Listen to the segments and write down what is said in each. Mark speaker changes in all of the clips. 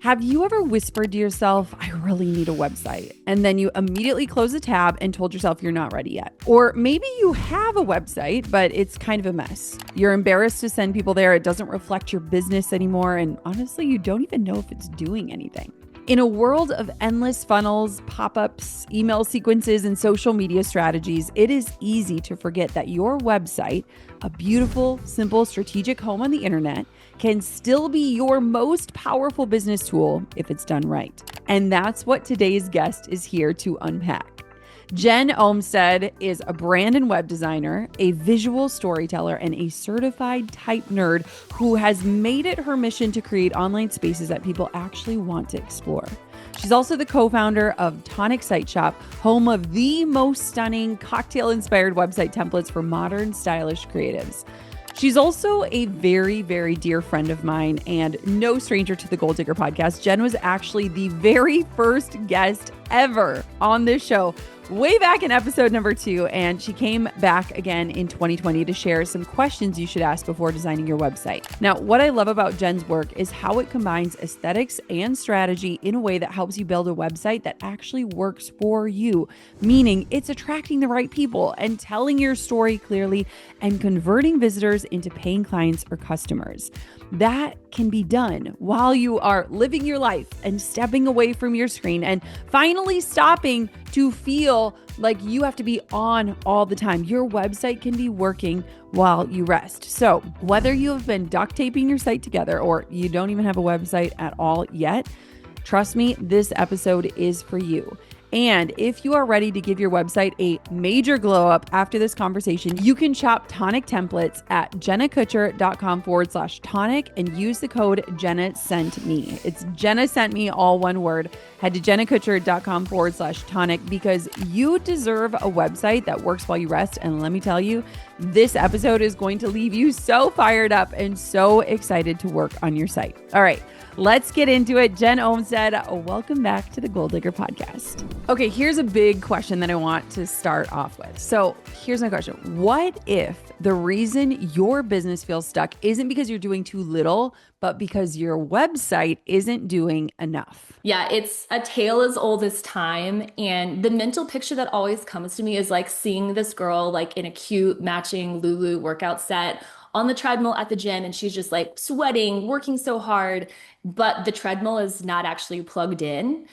Speaker 1: Have you ever whispered to yourself, I really need a website, and then you immediately close the tab and told yourself you're not ready yet? Or maybe you have a website, but it's kind of a mess. You're embarrassed to send people there. It doesn't reflect your business anymore. And honestly, you don't even know if it's doing anything. In a world of endless funnels, pop-ups, email sequences, and social media strategies, it is easy to forget that your website, a beautiful, simple, strategic home on the internet, can still be your most powerful business tool if it's done right. And that's what today's guest is here to unpack. Jen Olmstead is a brand and web designer, a visual storyteller, and a certified type nerd who has made it her mission to create online spaces that people actually want to explore. She's also the co-founder of Tonic Site Shop, home of the most stunning cocktail-inspired website templates for modern, stylish creatives. She's also a very, very dear friend of mine and no stranger to the Gold Digger podcast. Jen was actually the very first guest ever on this show way back in episode number 2, and she came back again in 2020 to share some questions you should ask before designing your website. Now, what I love about Jen's work is how it combines aesthetics and strategy in a way that helps you build a website that actually works for you, meaning it's attracting the right people and telling your story clearly and converting visitors into paying clients or customers. That can be done while you are living your life and stepping away from your screen and finally stopping to feel like you have to be on all the time. Your website can be working while you rest. So whether you have been duct taping your site together or you don't even have a website at all yet, trust me, this episode is for you. And if you are ready to give your website a major glow up after this conversation, you can shop Tonic templates at jennakutcher.com/tonic and use the code Jenna Sent Me. It's Jenna Sent Me, all one word. Head to jennakutcher.com/tonic because you deserve a website that works while you rest. And let me tell you, this episode is going to leave you so fired up and so excited to work on your site. All right, let's get into it. Jen Olmstead, welcome back to the Gold Digger podcast. Okay, here's a big question that I want to start off with. So here's my question. What if the reason your business feels stuck isn't because you're doing too little, but because your website isn't doing enough?
Speaker 2: Yeah, it's a tale as old as time. And the mental picture that always comes to me is like seeing this girl like in a cute matching Lulu workout set on the treadmill at the gym, and she's just like sweating, working so hard, but the treadmill is not actually plugged in.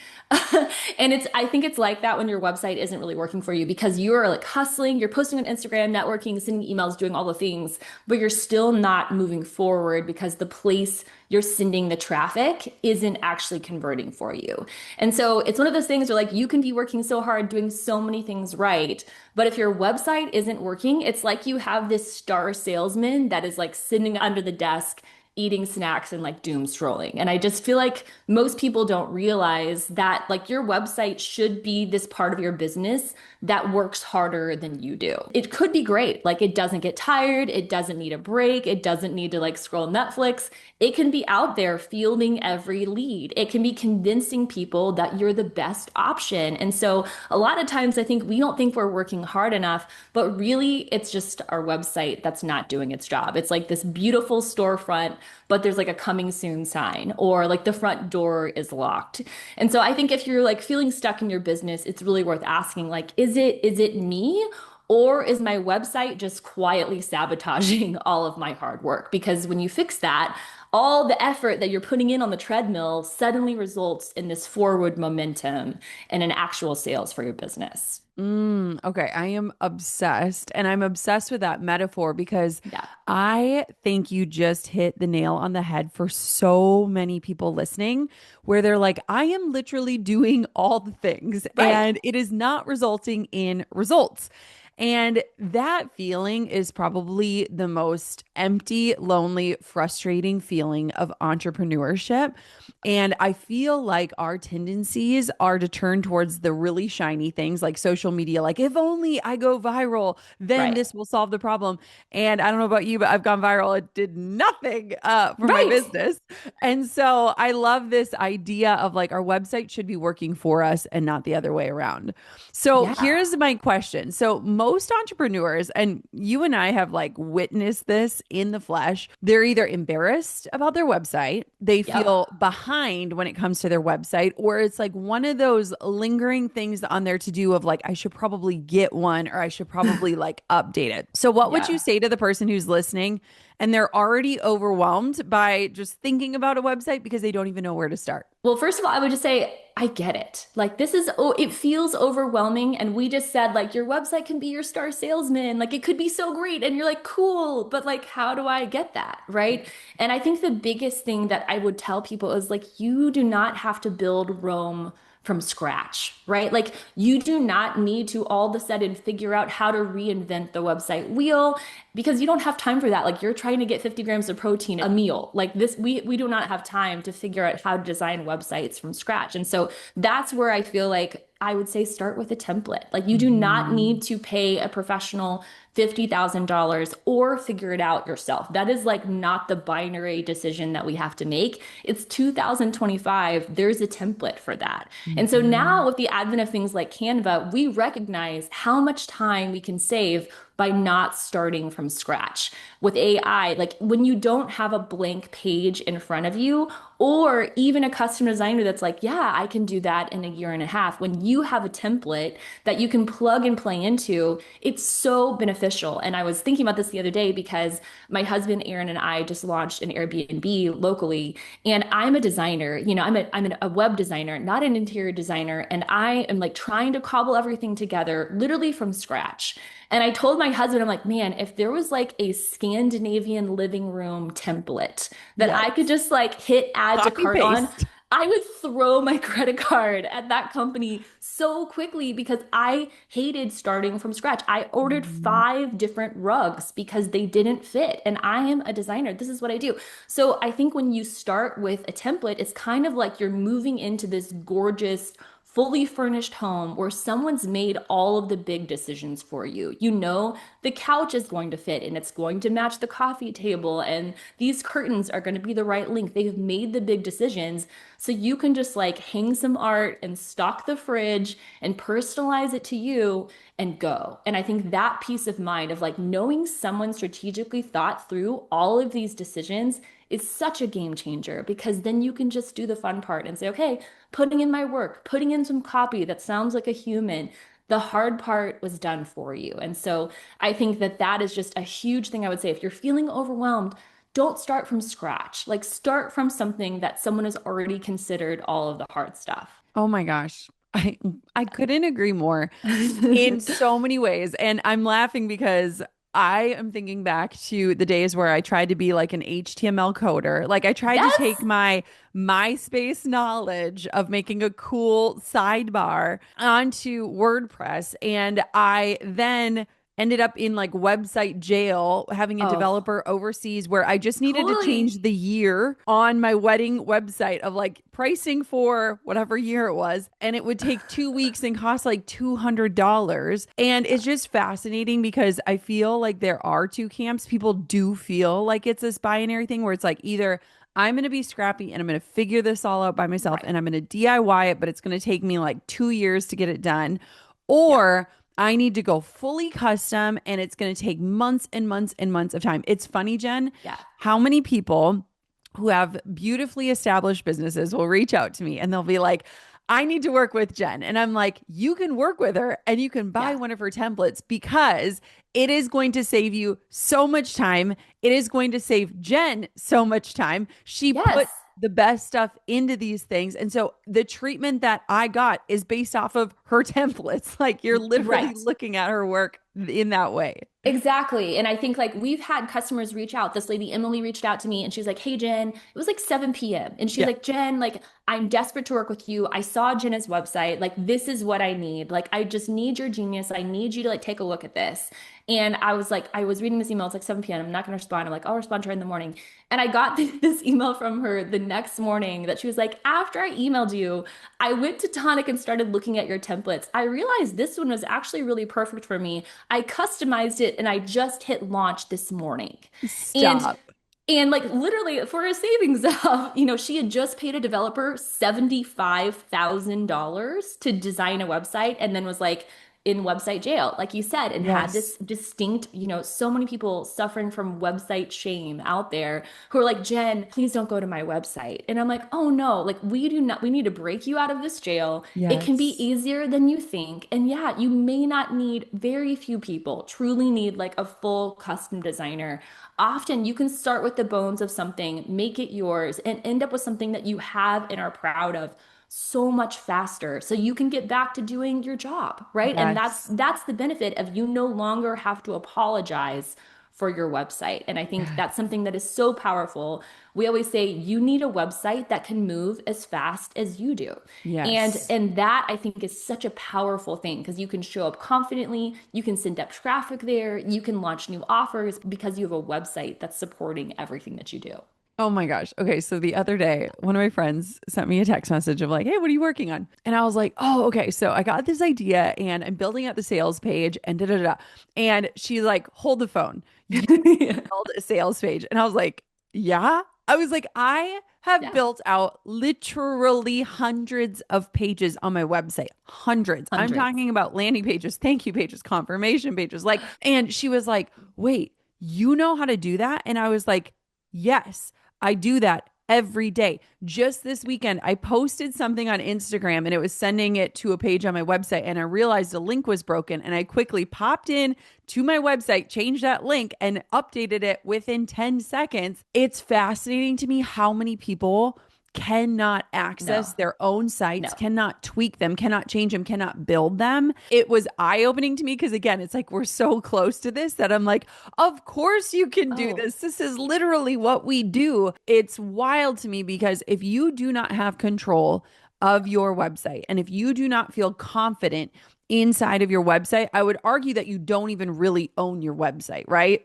Speaker 2: And I think it's like that when your website isn't really working for you because you're like hustling, you're posting on Instagram, networking, sending emails, doing all the things, but you're still not moving forward because the place you're sending the traffic isn't actually converting for you. And so it's one of those things where like you can be working so hard, doing so many things right, but if your website isn't working, it's like you have this star salesman that is like sitting under the desk eating snacks and like doom scrolling. And I just feel like most people don't realize that like your website should be this part of your business that works harder than you do. It could be great. Like it doesn't get tired. It doesn't need a break. It doesn't need to like scroll Netflix. It can be out there fielding every lead. It can be convincing people that you're the best option. And so a lot of times I think we don't think we're working hard enough, but really it's just our website that's not doing its job. It's like this beautiful storefront, but there's like a coming soon sign, or like the front door is locked. And so I think if you're like feeling stuck in your business, it's really worth asking, like, is it me? Or is my website just quietly sabotaging all of my hard work? Because when you fix that, all the effort that you're putting in on the treadmill suddenly results in this forward momentum and an actual sales for your business.
Speaker 1: Okay, I am obsessed, and I'm obsessed with that metaphor because
Speaker 2: Yeah.
Speaker 1: I think you just hit the nail on the head for so many people listening, where they're like, I am literally doing all the things
Speaker 2: Right.
Speaker 1: and it is not resulting in results. And that feeling is probably the most empty, lonely, frustrating feeling of entrepreneurship. And I feel like our tendencies are to turn towards the really shiny things like social media. Like, if only I go viral, then
Speaker 2: Right.
Speaker 1: this will solve the problem. And I don't know about you, but I've gone viral. It did nothing for my
Speaker 2: Right.
Speaker 1: business. And so I love this idea of like our website should be working for us and not the other way around. So
Speaker 2: Yeah.
Speaker 1: here's my question. So most entrepreneurs, and you and I have like witnessed this in the flesh, they're either embarrassed about their website, they
Speaker 2: Yep.
Speaker 1: feel behind when it comes to their website, or it's like one of those lingering things on their to do of like, I should probably get one or I should probably like update it. So, what would you
Speaker 2: Yeah.
Speaker 1: say to the person who's listening and they're already overwhelmed by just thinking about a website because they don't even know where to start?
Speaker 2: Well, first of all, I would just say, I get it. Like, this is, oh, it feels overwhelming. And we just said, like, your website can be your star salesman. Like, it could be so great. And you're like, cool. But, like, how do I get that? Right. And I think the biggest thing that I would tell people is, like, you do not have to build Rome from scratch, right? Like, you do not need to all of a sudden figure out how to reinvent the website wheel because you don't have time for that. Like, you're trying to get 50 grams of protein a meal. Like this, we do not have time to figure out how to design websites from scratch. And so that's where I feel like I would say start with a template. Like, you do not
Speaker 1: Mhm.
Speaker 2: need to pay a professional $50,000 or figure it out yourself. That is like not the binary decision that we have to make. It's 2025. There's a template for that. And so
Speaker 1: Mhm.
Speaker 2: now with the advent of things like Canva, we recognize how much time we can save by not starting from scratch. With AI, like when you don't have a blank page in front of you, or even a custom designer that's like, yeah, I can do that in a year and a half. When you have a template that you can plug and play into, it's so beneficial. And I was thinking about this the other day because my husband Aaron and I just launched an Airbnb locally, and I'm a designer. I'm a web designer, not an interior designer, and I am like trying to cobble everything together literally from scratch. And I told my husband, I'm like, man, if there was like a Scandinavian living room template that I could
Speaker 1: Yes.
Speaker 2: just like hit add to
Speaker 1: Copy
Speaker 2: cart on,
Speaker 1: paste.
Speaker 2: I would throw my credit card at that company so quickly because I hated starting from scratch. I ordered
Speaker 1: Mhm.
Speaker 2: 5 different rugs because they didn't fit. And I am a designer. This is what I do. So I think when you start with a template, it's kind of like you're moving into this gorgeous, fully furnished home where someone's made all of the big decisions for you. You know, the couch is going to fit and it's going to match the coffee table, and these curtains are going to be the right length. They've made the big decisions. So you can just like hang some art and stock the fridge and personalize it to you and go. And I think that peace of mind of like knowing someone strategically thought through all of these decisions is such a game changer because then you can just do the fun part and say, okay, putting in my work, putting in some copy that sounds like a human. The hard part was done for you. And so I think that that is just a huge thing I would say. If you're feeling overwhelmed, don't start from scratch. Like, start from something that someone has already considered all of the hard stuff.
Speaker 1: Oh my gosh. I couldn't agree more in so many ways. And I'm laughing because I am thinking back to the days where I tried to be like an HTML coder. Like I tried to take
Speaker 2: Yes.
Speaker 1: my MySpace knowledge of making a cool sidebar onto WordPress. And I then ended up in like website jail having a
Speaker 2: Oh,
Speaker 1: developer overseas where I just needed to
Speaker 2: totally.
Speaker 1: change the year on my wedding website of like pricing for whatever year it was. And it would take 2 weeks and cost like $200. And it's just fascinating because I feel like there are two camps. People do feel like it's this binary thing where it's like either I'm going to be scrappy and I'm going to figure this all out by myself
Speaker 2: Right.
Speaker 1: and I'm going to DIY it, but it's going to take me like 2 years to get it done.
Speaker 2: Yeah.
Speaker 1: Or I need to go fully custom and it's going to take months and months and months of time. It's funny, Jen,
Speaker 2: Yeah.
Speaker 1: how many people who have beautifully established businesses will reach out to me and they'll be like, I need to work with Jen. And I'm like, you can work with her and you can buy
Speaker 2: Yeah.
Speaker 1: one of her templates because it is going to save you so much time. It is going to save Jen so much time. She
Speaker 2: Yes.
Speaker 1: put the best stuff into these things. And so the treatment that I got is based off of her templates. Like you're literally
Speaker 2: Right.
Speaker 1: looking at her work in that way.
Speaker 2: Exactly. And I think like we've had customers reach out. This lady, Emily, reached out to me and she's like, hey, Jen, it was like 7 p.m. And she's
Speaker 1: Yeah.
Speaker 2: like, Jen, like, I'm desperate to work with you. I saw Jenna's website. Like, this is what I need. Like, I just need your genius. I need you to like take a look at this. And I was like, I was reading this email. It's like 7 p.m. I'm not going to respond. I'm like, I'll respond to her in the morning. And I got this email from her the next morning that she was like, after I emailed you, I went to Tonic and started looking at your templates. I realized this one was actually really perfect for me. I customized it and I just hit launch this morning. And
Speaker 1: Stop.
Speaker 2: and like literally for a savings of, she had just paid a developer $75,000 to design a website and then was like, in website jail, like you said, and had this
Speaker 1: Yes.
Speaker 2: distinct, so many people suffering from website shame out there who are like, Jen, please don't go to my website. And I'm like, oh no, like we need to break you out of this jail. It can be
Speaker 1: Yes.
Speaker 2: easier than you think. And yeah, you may not need, very few people truly need like a full custom designer. Often you can start with the bones of something, make it yours, and end up with something that you have and are proud of so much faster so you can get back to doing your job, right? And that's
Speaker 1: Yes.
Speaker 2: that's the benefit of you no longer have to apologize for your website. And I think that's
Speaker 1: Yes.
Speaker 2: something that is so powerful. We always say you need a website that can move as fast as you do. And
Speaker 1: Yes.
Speaker 2: and that I think is such a powerful thing because you can show up confidently, you can send up traffic there, you can launch new offers because you have a website that's supporting everything that you do.
Speaker 1: Oh my gosh. Okay. So the other day, one of my friends sent me a text message of like, hey, what are you working on? And I was like, oh, okay. So I got this idea and I'm building out the sales page and da da da. And she's like, hold the phone. You build a sales page. And I was like, yeah. I was like, I have
Speaker 2: Yeah,
Speaker 1: built out literally hundreds of pages on my website. Hundreds. I'm
Speaker 2: hundreds.
Speaker 1: talking about landing pages, thank you pages, confirmation pages. Like, and she was like, wait, you know how to do that? And I was like, yes. I do that every day. Just this weekend, I posted something on Instagram and it was sending it to a page on my website. And I realized the link was broken. And I quickly popped in to my website, changed that link, and updated it within 10 seconds. It's fascinating to me how many people cannot access
Speaker 2: No,
Speaker 1: their own sites,
Speaker 2: no.
Speaker 1: cannot tweak them, cannot change them, cannot build them. It was eye opening to me because, again, it's like we're so close to this that I'm like, of course you can do
Speaker 2: Oh,
Speaker 1: this. This is literally what we do. It's wild to me because if you do not have control of your website and if you do not feel confident inside of your website, I would argue that you don't even really own your website, right?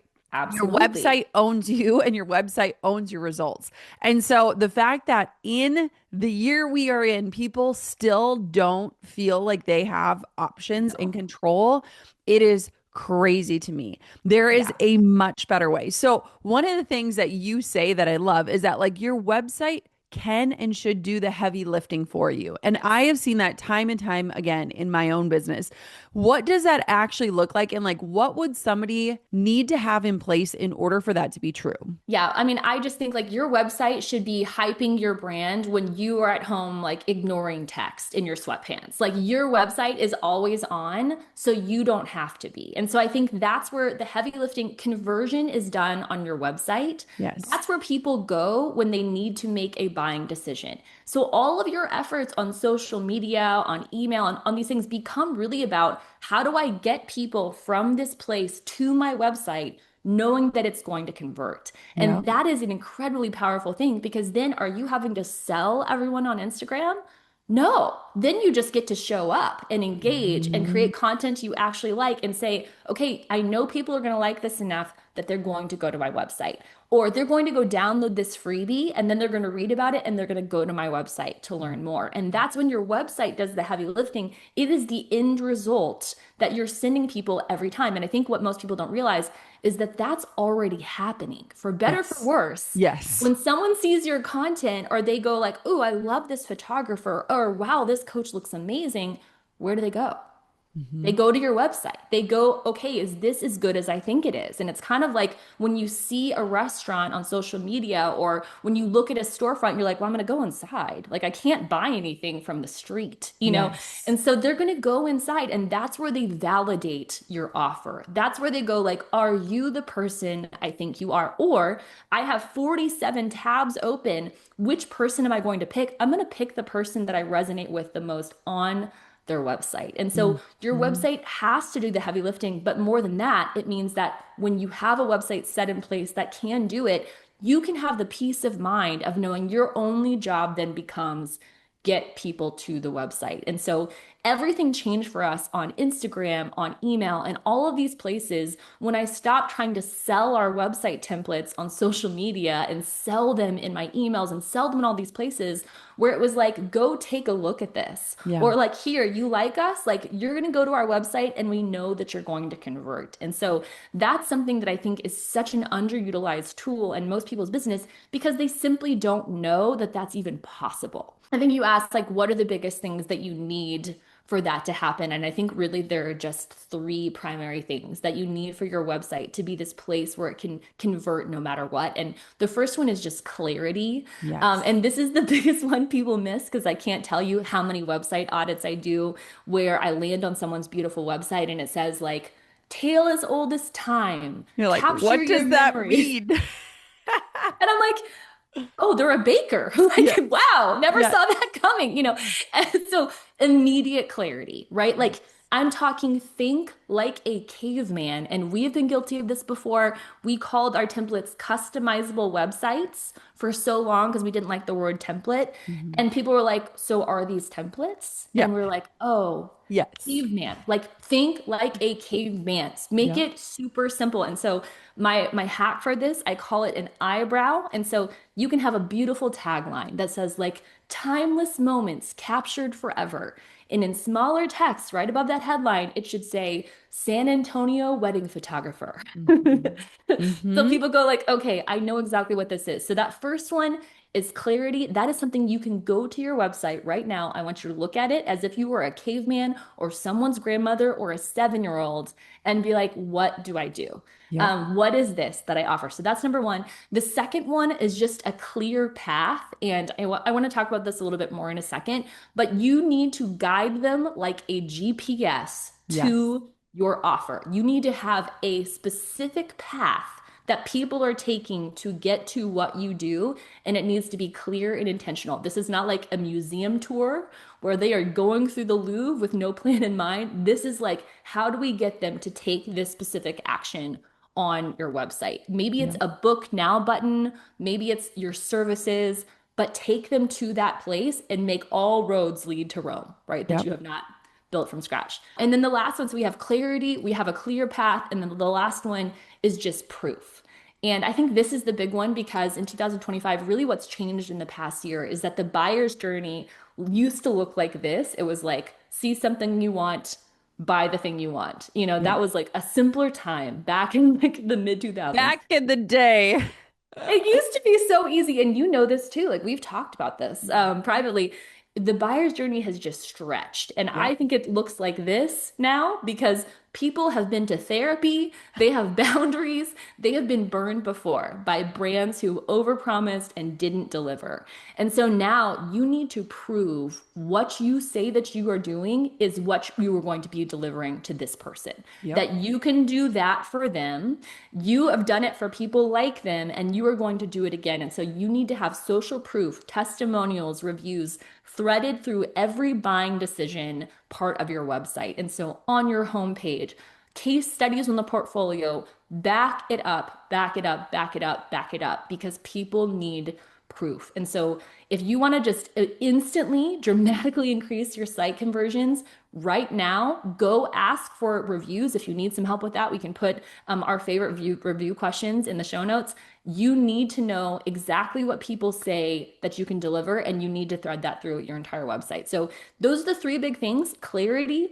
Speaker 1: Your
Speaker 2: absolutely.
Speaker 1: website owns you and your website owns your results. And so the fact that in the year we are in, people still don't feel like they have options and
Speaker 2: No.
Speaker 1: control, it is crazy to me. There is
Speaker 2: Yeah.
Speaker 1: a much better way. So, one of the things that you say that I love is that like your website can and should do the heavy lifting for you. And I
Speaker 2: Yes.
Speaker 1: have seen that time and time again in my own business. What does that actually look like? And like, what would somebody need to have in place in order for that to be true?
Speaker 2: Yeah, I mean, I just think like your website should be hyping your brand when you are at home, like ignoring text in your sweatpants. Like your website is always on, so you don't have to be. And so I think that's where the heavy lifting conversion is done on your website.
Speaker 1: Yes.
Speaker 2: That's where people go when they need to make a buying decision. So all of your efforts on social media, on email, and on these things become really about how do I get people from this place to my website knowing that it's going to convert.
Speaker 1: Yeah.
Speaker 2: And that is an incredibly powerful thing because then are you having to sell everyone on Instagram? No, then you just get to show up and engage and
Speaker 1: Mhm.
Speaker 2: create content you actually like and say, okay, I know people are going to like this enough that they're going to go to my website. Or they're going to go download this freebie and then they're going to read about it and they're going to go to my website to learn more. And that's when your website does the heavy lifting. It is the end result that you're sending people every time. And I think what most people don't realize is that that's already happening for better, for
Speaker 1: Yes.
Speaker 2: worse.
Speaker 1: Yes.
Speaker 2: When someone sees your content or they go like, "Oh, I love this photographer," or "Wow, this coach looks amazing," where do they go? They
Speaker 1: Mhm.
Speaker 2: go to your website. They go, okay, is this as good as I think it is? And it's kind of like when you see a restaurant on social media or when you look at a storefront, you're like, well, I'm going to go inside. Like, I can't buy anything from the street, you know?
Speaker 1: Yes.
Speaker 2: And so they're going to go inside, and that's where they validate your offer. That's where they go, like, are you the person I think you are? Or I have 47 tabs open. Which person am I going to pick? I'm going to pick the person that I resonate with the most on their website. And so your
Speaker 1: Mhm.
Speaker 2: website has to do the heavy lifting, but more than that, it means that when you have a website set in place that can do it, you can have the peace of mind of knowing your only job then becomes get people to the website. And so everything changed for us on Instagram, on email, and all of these places when I stopped trying to sell our website templates on social media and sell them in my emails and sell them in all these places where it was like, go take a look at this.
Speaker 1: Yeah.
Speaker 2: Or like, here, you like us? Like, you're going to go to our website and we know that you're going to convert. And so that's something that I think is such an underutilized tool in most people's business because they simply don't know that that's even possible. I think you asked, like, what are the biggest things that you need for that to happen. And I think really there are just three primary things that you need for your website to be this place where it can convert no matter what. And the first one is just clarity.
Speaker 1: Yes.
Speaker 2: And this is the biggest one people miss because I can't tell you how many website audits I do where I land on someone's beautiful website and it says like, tale as old as time,
Speaker 1: You're like,
Speaker 2: capture
Speaker 1: what
Speaker 2: your
Speaker 1: does that
Speaker 2: memories.
Speaker 1: mean?
Speaker 2: And I'm like, oh, they're a baker. Like,
Speaker 1: Yeah.
Speaker 2: wow, never
Speaker 1: Yeah.
Speaker 2: saw that coming. And so immediate clarity, right? Like,
Speaker 1: Yes.
Speaker 2: I'm talking think like a caveman. And we have been guilty of this before. We called our templates customizable websites for so long because we didn't like the word template.
Speaker 1: Mhm.
Speaker 2: And people were like, so are these templates?
Speaker 1: Yeah.
Speaker 2: And we're like, oh,
Speaker 1: Yes.
Speaker 2: caveman. Like think like a caveman. Make
Speaker 1: Yeah.
Speaker 2: it super simple. And so my hack for this, I call it an eyebrow. And so you can have a beautiful tagline that says like timeless moments captured forever. And in smaller text, right above that headline, it should say San Antonio wedding photographer.
Speaker 1: Mhm.
Speaker 2: So
Speaker 1: Mhm.
Speaker 2: people go like, okay, I know exactly what this is. So that first one is clarity. That is something you can go to your website right now. I want you to look at it as if you were a caveman or someone's grandmother or a 7-year-old and be like, what do I do?
Speaker 1: Yep.
Speaker 2: What is this that I offer? So that's number one. The second one is just a clear path. And I want to talk about this a little bit more in a second, but you need to guide them like a GPS
Speaker 1: Yes.
Speaker 2: to your offer. You need to have a specific path that people are taking to get to what you do, and it needs to be clear and intentional. This is not like a museum tour where they are going through the Louvre with no plan in mind. This is like, how do we get them to take this specific action on your website? Maybe it's
Speaker 1: Yep.
Speaker 2: a book now button, maybe it's your services, but take them to that place and make all roads lead to Rome, right? That
Speaker 1: Yep.
Speaker 2: you have not built from scratch. And then the last one, so we have clarity, we have a clear path, and then the last one is just proof. And I think this is the big one because in 2025, really what's changed in the past year is that the buyer's journey used to look like this. It was like, see something you want, buy the thing you want.
Speaker 1: Yeah.
Speaker 2: That was like a simpler time back in like the mid 2000s.
Speaker 1: Back in the day.
Speaker 2: It used to be so easy, and you know this too. Like we've talked about this privately. The buyer's journey has just stretched, and
Speaker 1: Yep.
Speaker 2: I think it looks like this now because people have been to therapy, they have boundaries, they have been burned before by brands who overpromised and didn't deliver. And so now you need to prove what you say that you are doing is what you are going to be delivering to this person.
Speaker 1: Yep.
Speaker 2: That you can do that for them. You have done it for people like them, and you are going to do it again. And so you need to have social proof, testimonials, reviews threaded through every buying decision part of your website. And so on your homepage, case studies on the portfolio, back it up, back it up, back it up, back it up, because people need proof. And so if you want to just instantly dramatically increase your site conversions right now, go ask for reviews. If you need some help with that, we can put our favorite review questions in the show notes. You need to know exactly what people say that you can deliver, and you need to thread that through your entire website. So those are the three big things: clarity,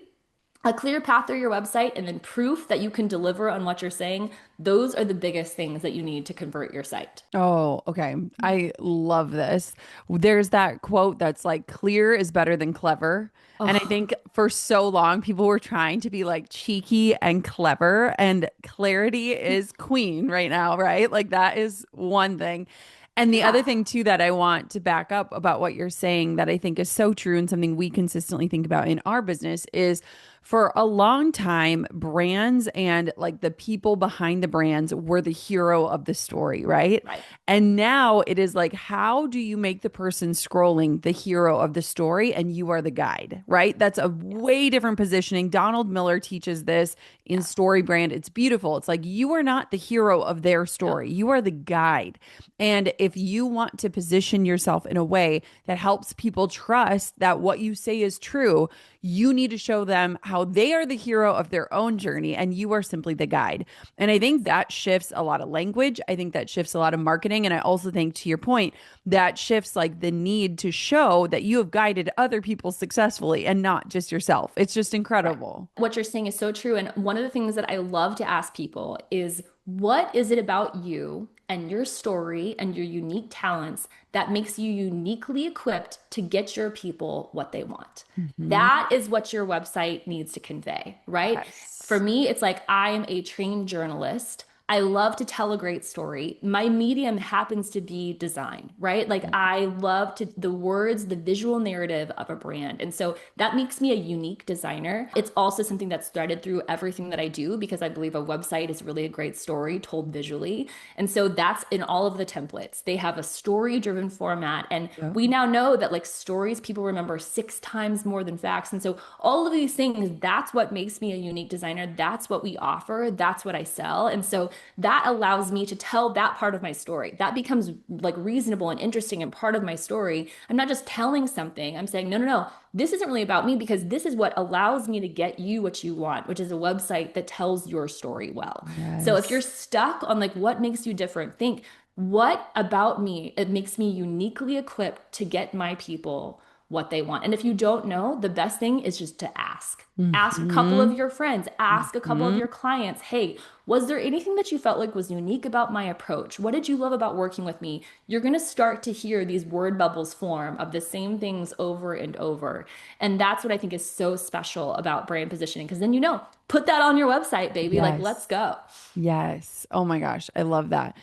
Speaker 2: a clear path through your website, and then proof that you can deliver on what you're saying. Those are the biggest things that you need to convert your site.
Speaker 1: Oh, okay. I love this. There's that quote that's like, clear is better than clever. And I
Speaker 2: Oh,
Speaker 1: think for so long, people were trying to be like cheeky and clever, and clarity is queen right now, right? Like, that is one thing. And the other
Speaker 2: yeah.
Speaker 1: thing, too, that I want to back up about what you're saying that I think is so true and something we consistently think about in our business is, for a long time, brands and like the people behind the brands were the hero of the story, right?
Speaker 2: Right.
Speaker 1: And now it is like, how do you make the person scrolling the hero of the story and you are the guide, right? That's a
Speaker 2: Yes.
Speaker 1: way different positioning. Donald Miller teaches this in
Speaker 2: Yeah.
Speaker 1: Story Brand. It's beautiful. It's like, you are not the hero of their
Speaker 2: Yep.
Speaker 1: story, you are the guide. And if you want to position yourself in a way that helps people trust that what you say is true, you need to show them how they are the hero of their own journey and you are simply the guide. And I think that shifts a lot of language. I think that shifts a lot of marketing. And I also think, to your point, that shifts like the need to show that you have guided other people successfully and not just yourself. It's just
Speaker 2: Right.
Speaker 1: incredible.
Speaker 2: What you're saying is so true. And one of the things that I love to ask people is, what is it about you and your story and your unique talents that makes you uniquely equipped to get your people what they want.
Speaker 1: Mhm.
Speaker 2: That is what your website needs to convey, right? For
Speaker 1: Yes.
Speaker 2: me, it's like I am a trained journalist. I love to tell a great story. My medium happens to be design, right? Like
Speaker 1: Yeah.
Speaker 2: I love to the words, the visual narrative of a brand. And so that makes me a unique designer. It's also something that's threaded through everything that I do because I believe a website is really a great story told visually. And so that's in all of the templates. They have a story driven format. And
Speaker 1: Yep.
Speaker 2: we now know that like stories people remember 6 times more than facts. And so all of these things, that's what makes me a unique designer. That's what we offer. That's what I sell. And so that allows me to tell that part of my story. That becomes like reasonable and interesting and part of my story. I'm not just telling something. I'm saying, no, no, no. This isn't really about me because this is what allows me to get you what you want, which is a website that tells your story well. So if you're
Speaker 1: Yes.
Speaker 2: stuck on like what makes you different, think what about me? It makes me uniquely equipped to get my people what they want. And if you don't know, the best thing is just to ask. Ask a couple of
Speaker 1: Mhm.
Speaker 2: your friends, ask a couple of
Speaker 1: Mhm.
Speaker 2: your clients, hey, was there anything that you felt like was unique about my approach? What did you love about working with me? You're going to start to hear these word bubbles form of the same things over and over. And that's what I think is so special about brand positioning because then put that on your website, baby. Like, let's
Speaker 1: Yes.
Speaker 2: go.
Speaker 1: Yes. Oh my gosh, I love that.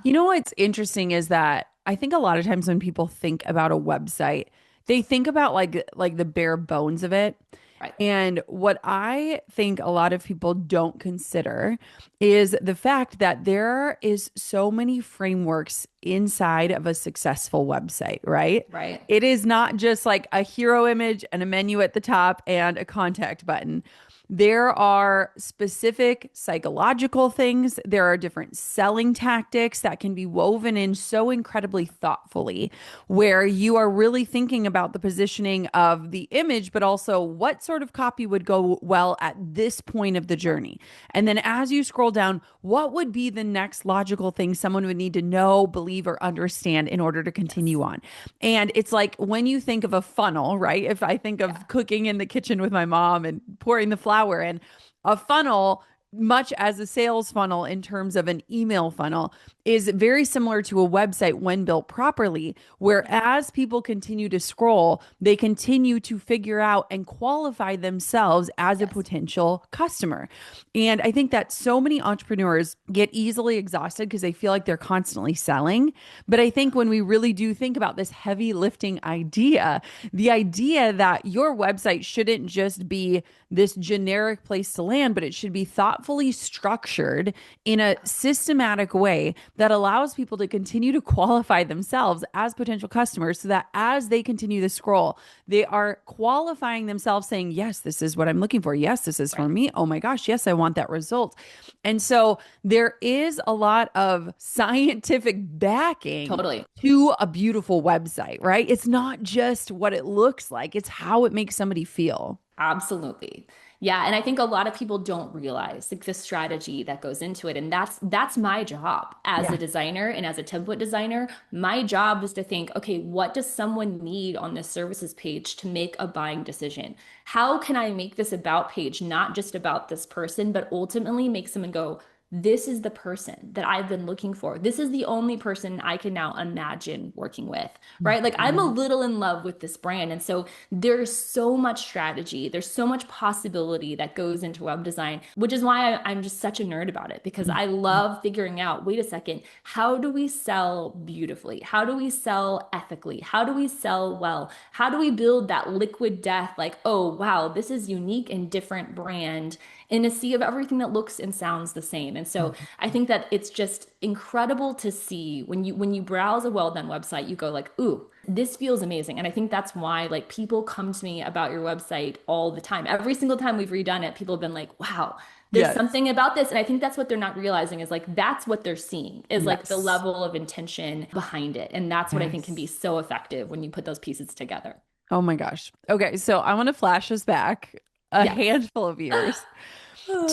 Speaker 1: You know what's interesting is that I think a lot of times when people think about a website, they think about like the bare bones of it.
Speaker 2: Right.
Speaker 1: And what I think a lot of people don't consider is the fact that there is so many frameworks inside of a successful website, right?
Speaker 2: Right.
Speaker 1: It is not just like a hero image and a menu at the top and a contact button. There are specific psychological things. There are different selling tactics that can be woven in so incredibly thoughtfully, where you are really thinking about the positioning of the image, but also what sort of copy would go well at this point of the journey. And then as you scroll down, what would be the next logical thing someone would need to know, believe, or understand in order to
Speaker 2: Yes.
Speaker 1: continue on? And it's like when you think of a funnel, right? If I think
Speaker 2: Yeah.
Speaker 1: of cooking in the kitchen with my mom and pouring the flour in, a funnel, much as a sales funnel in terms of an email funnel, is very similar to a website when built properly, where
Speaker 2: Yeah.
Speaker 1: as people continue to scroll, they continue to figure out and qualify themselves as a
Speaker 2: Yes.
Speaker 1: potential customer. And I think that so many entrepreneurs get easily exhausted because they feel like they're constantly selling. But I think when we really do think about this heavy lifting idea, the idea that your website shouldn't just be this generic place to land, but it should be thoughtfully structured in a systematic way that allows people to continue to qualify themselves as potential customers so that as they continue to scroll, they are qualifying themselves saying, yes, this is what I'm looking for. Yes, this is for
Speaker 2: Right.
Speaker 1: me. Oh my gosh, yes, I want that result. And so there is a lot of scientific backing
Speaker 2: Totally.
Speaker 1: to a beautiful website, right? It's not just what it looks like, it's how it makes somebody feel.
Speaker 2: Absolutely. Yeah, and I think a lot of people don't realize like the strategy that goes into it. And that's my job as a
Speaker 1: Yeah.
Speaker 2: designer and as a template designer. My job is to think, okay, what does someone need on this services page to make a buying decision? How can I make this about page not just about this person, but ultimately make someone go, this is the person that I've been looking for. This is the only person I can now imagine working with, right? Like I'm a
Speaker 1: Mhm.
Speaker 2: little in love with this brand. And so there's so much strategy, there's so much possibility that goes into web design, which is why I'm just such a nerd about it because I
Speaker 1: Mhm.
Speaker 2: love figuring out, wait a second, how do we sell beautifully? How do we sell ethically? How do we sell well? How do we build that liquid death like, oh, wow, this is unique and different brand in a sea of everything that looks and sounds the same. And so I think that it's just incredible to see when you browse a well-done website, you go like, ooh, this feels amazing. And I think that's why like people come to me about your website all the time. Every single time we've redone it, people have been like, wow, there's
Speaker 1: Yes.
Speaker 2: something about this. And I think that's what they're not realizing is like that's what they're seeing is like the
Speaker 1: Yes.
Speaker 2: level of intention behind it. And that's what I think can be
Speaker 1: Yes.
Speaker 2: so effective when you put those pieces together.
Speaker 1: Oh my gosh. Okay, so I want to flash us back a
Speaker 2: Yes.
Speaker 1: handful of years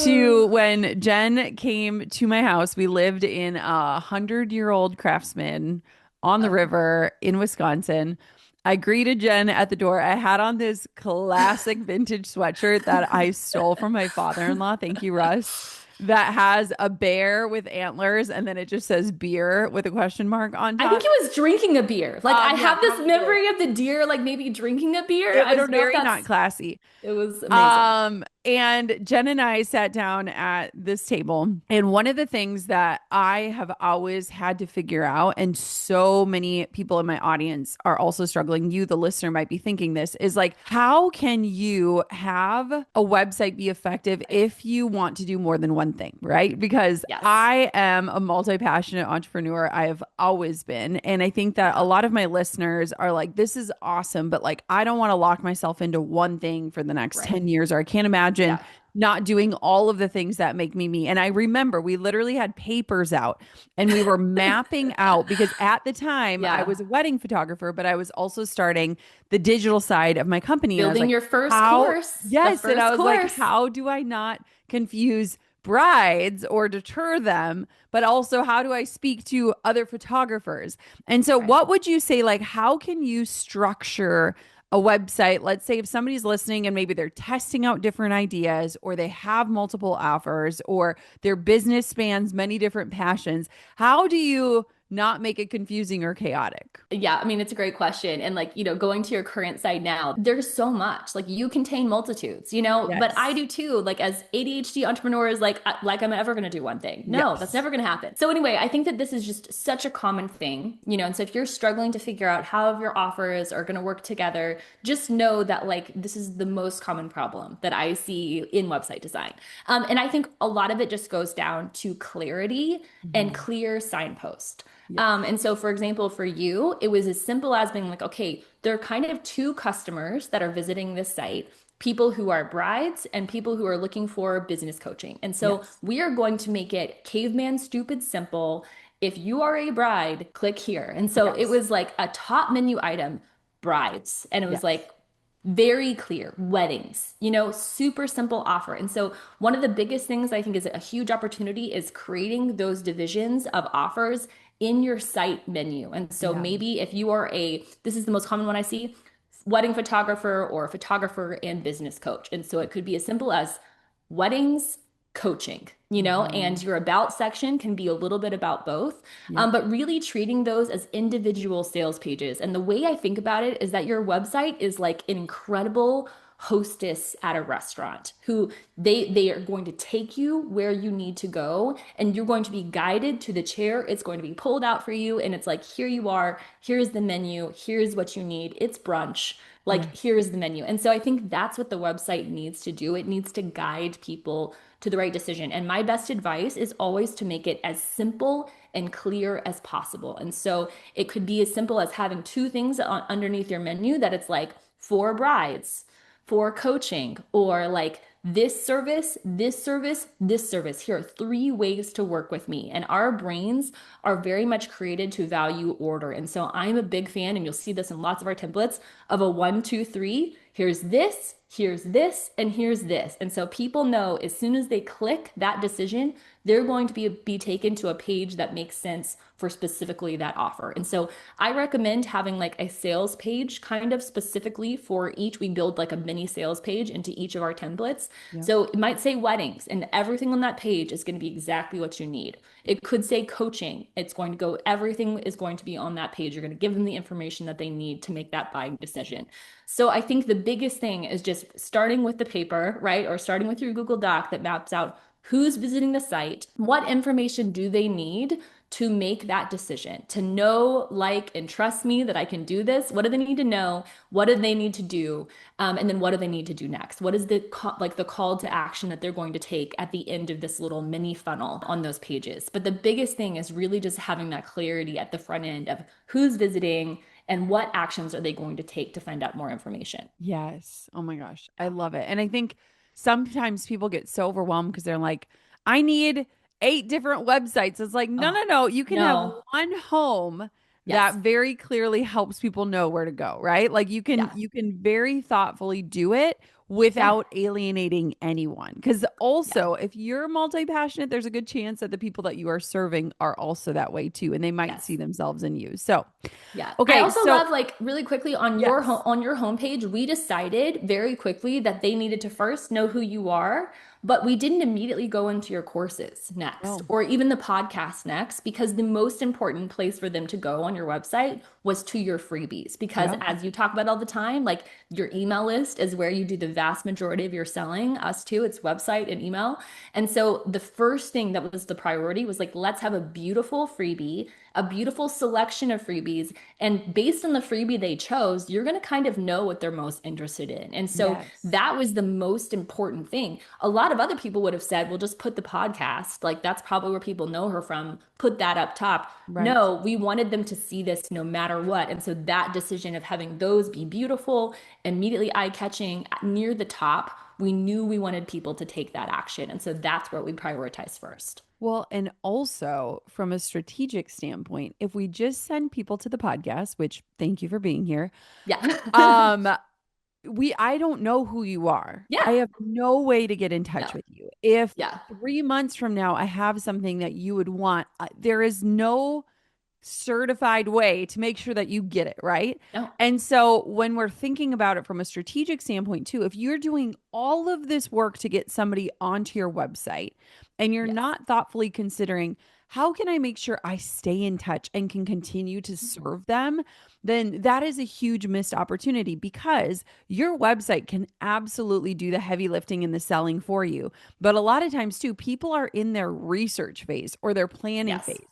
Speaker 1: to when Jen came to my house. We lived in a 100-year-old craftsman on the
Speaker 2: Okay.
Speaker 1: river in Wisconsin. I greeted Jen at the door. I had on this classic vintage sweatshirt that I stole from my father-in-law. Thank you, Russ. that has a bear with antlers and then it just says beer with a question mark on
Speaker 2: I think
Speaker 1: top.
Speaker 2: he was drinking a beer. Like I
Speaker 1: Yeah,
Speaker 2: have this
Speaker 1: probably.
Speaker 2: memory of the deer like maybe drinking a beer.
Speaker 1: It
Speaker 2: I
Speaker 1: was
Speaker 2: don't know if
Speaker 1: very not
Speaker 2: that's
Speaker 1: classy.
Speaker 2: it was amazing.
Speaker 1: And Jen and I sat down at this table, and one of the things that I have always had to figure out, and so many people in my audience are also struggling, you, the listener, might be thinking this, is like, how can you have a website be effective
Speaker 2: Right.
Speaker 1: if you want to do more than one thing, right? Because
Speaker 2: Yes.
Speaker 1: I am a multi-passionate entrepreneur. I have always been. And I think that a
Speaker 2: Yeah.
Speaker 1: lot of my listeners are like, this is awesome, but like, I don't want to lock myself into one thing for the next
Speaker 2: Right.
Speaker 1: 10 years, or I can't imagine
Speaker 2: Yeah.
Speaker 1: not doing all of the things that make me me. And I remember we literally had papers out and we were mapping out because at the time I
Speaker 2: Yeah.
Speaker 1: was a wedding photographer, but I was also starting the digital side of my company. And I was
Speaker 2: Building
Speaker 1: like,
Speaker 2: your first
Speaker 1: how,
Speaker 2: course. The
Speaker 1: yes. And I
Speaker 2: first
Speaker 1: was like,
Speaker 2: course.
Speaker 1: how do I not confuse brides or deter them, but also how do I speak to other photographers? And so,
Speaker 2: Right.
Speaker 1: what would you say, like, how can you structure a website? Let's say if somebody's listening and maybe they're testing out different ideas, or they have multiple offers, or their business spans many different passions, how do you not make it confusing or chaotic?
Speaker 2: Yeah, I mean, it's a great question. And like, going to your current site now, there's so much. Like you contain multitudes, but I
Speaker 1: Yes.
Speaker 2: do too. Like as ADHD entrepreneurs, like I'm ever going to do one thing. No, that's
Speaker 1: Yes.
Speaker 2: never going to happen. So anyway, I think that this is just such a common thing, and so if you're struggling to figure out how your offers are going to work together, just know that like this is the most common problem that I see in website design. And I think a lot of it just goes down to clarity and
Speaker 1: Mhm.
Speaker 2: clear signpost.
Speaker 1: Yes.
Speaker 2: And so, for example, for you, it was as simple as being like, okay, there are kind of two customers that are visiting this site, people who are brides and people who are looking for business coaching. And so
Speaker 1: Yes.
Speaker 2: we are going to make it caveman stupid simple. If you are a bride, click here. And so it
Speaker 1: Yes.
Speaker 2: was like a top menu item, brides. And it was
Speaker 1: Yes.
Speaker 2: like very clear weddings, super simple offer. And so one of the biggest things I think is a huge opportunity is creating those divisions of offers in your site menu. And so
Speaker 1: Yeah.
Speaker 2: maybe if you are this is the most common one I see, wedding photographer or photographer and business coach. And so it could be as simple as weddings, coaching, and
Speaker 1: Mhm.
Speaker 2: your about section can be a little bit about both,
Speaker 1: Yep.
Speaker 2: but really treating those as individual sales pages. And the way I think about it is that your website is like an incredible hostess at a restaurant who they are going to take you where you need to go, and you're going to be guided to the chair. It's going to be pulled out for you, and it's like, here you are, here's the menu, here's what you need, it's brunch, like
Speaker 1: Yes.
Speaker 2: here's the menu. And so I think that's what the website needs to do. It needs to guide people to the right decision. And my best advice is always to make it as simple and clear as possible. And so it could be as simple as having two things underneath your menu that it's like for brides, for coaching, or like this service, this service, this service. Here are three ways to work with me. And our brains are very much created to value order. And so I'm a big fan, and you'll see this in lots of our templates, of a 1, 2, 3. Here's this, and here's this. And so people know as soon as they click that decision, they're going to be taken to a page that makes sense for specifically that offer. And so I recommend having like a sales page kind of specifically for each. We build like a mini sales page into each of our templates.
Speaker 1: Yep.
Speaker 2: So it might say weddings, and everything on that page is going to be exactly what you need. It could say coaching. It's going to go, everything is going to be on that page. You're going to give them the information that they need to make that buying decision. So I think the biggest thing is just starting with the paper, right? Or starting with your Google Doc that maps out who's visiting the site, what information do they need to make that decision, to know, like, and trust me that I can do this. What do they need to know? What do they need to do? And then what do they need to do next? What is the call to action that they're going to take at the end of this little mini funnel on those pages? But the biggest thing is really just having that clarity at the front end of who's visiting and what actions are they going to take to find out more information.
Speaker 1: Yes. Oh my gosh. I love it. And I think sometimes people get so overwhelmed because they're like, I need 8 different websites. It's like, no,
Speaker 2: Oh,
Speaker 1: no, no. You can have
Speaker 2: no.
Speaker 1: one home that
Speaker 2: Yes.
Speaker 1: very clearly helps people know where to go, right? Like
Speaker 2: Yeah.
Speaker 1: you can very thoughtfully do it
Speaker 2: Yeah.
Speaker 1: without alienating anyone. Because
Speaker 2: Yeah.
Speaker 1: also, if you're multi passionate, there's a good chance that the people that you are serving are also that way too, and they might see
Speaker 2: Yes.
Speaker 1: themselves in you. So,
Speaker 2: Yeah. I
Speaker 1: okay,
Speaker 2: also
Speaker 1: so
Speaker 2: love like really quickly on your
Speaker 1: yes.
Speaker 2: on your homepage, we decided very quickly that they needed to first know who you are, but we didn't immediately go into your courses next
Speaker 1: Oh,
Speaker 2: or even the podcast next because the most important place for them to go on your website was to your freebies because
Speaker 1: yep.
Speaker 2: as you talk about all the time, like your email list is where you do the vast majority of your selling. Us too, it's website and email. And so the first thing that was the priority was like let's have a beautiful freebie, a beautiful selection of freebies. And based on the freebie they chose, you're going to kind of know what they're most interested in. And so
Speaker 1: Yes.
Speaker 2: that was the most important thing. A lot of other people would have said, well, just put the podcast. Like that's probably where people know her from. Put that up top.
Speaker 1: Right.
Speaker 2: No, we wanted them to see this no matter what. And so that decision of having those be beautiful, immediately eye catching near the top, we knew we wanted people to take that action. And so that's what we prioritize first.
Speaker 1: Well, and also from a strategic standpoint, if we just send people to the podcast, which thank you for being here,
Speaker 2: Yeah.
Speaker 1: um, I don't know who you are. I
Speaker 2: Yeah.
Speaker 1: have no way to get in touch
Speaker 2: No.
Speaker 1: with you. If
Speaker 2: Yeah.
Speaker 1: 3 months from now I have something that you would want, there is no certified way to make sure that you get it, right?
Speaker 2: No.
Speaker 1: And so when we're thinking about it from a strategic standpoint too, if you're doing all of this work to get somebody onto your website and you're
Speaker 2: Yes.
Speaker 1: not thoughtfully considering how can I make sure I stay in touch and can continue to serve them, then that is a huge missed opportunity because your website can absolutely do the heavy lifting and the selling for you. But a lot of times too, people are in their research phase or their planning
Speaker 2: Yes.
Speaker 1: phase.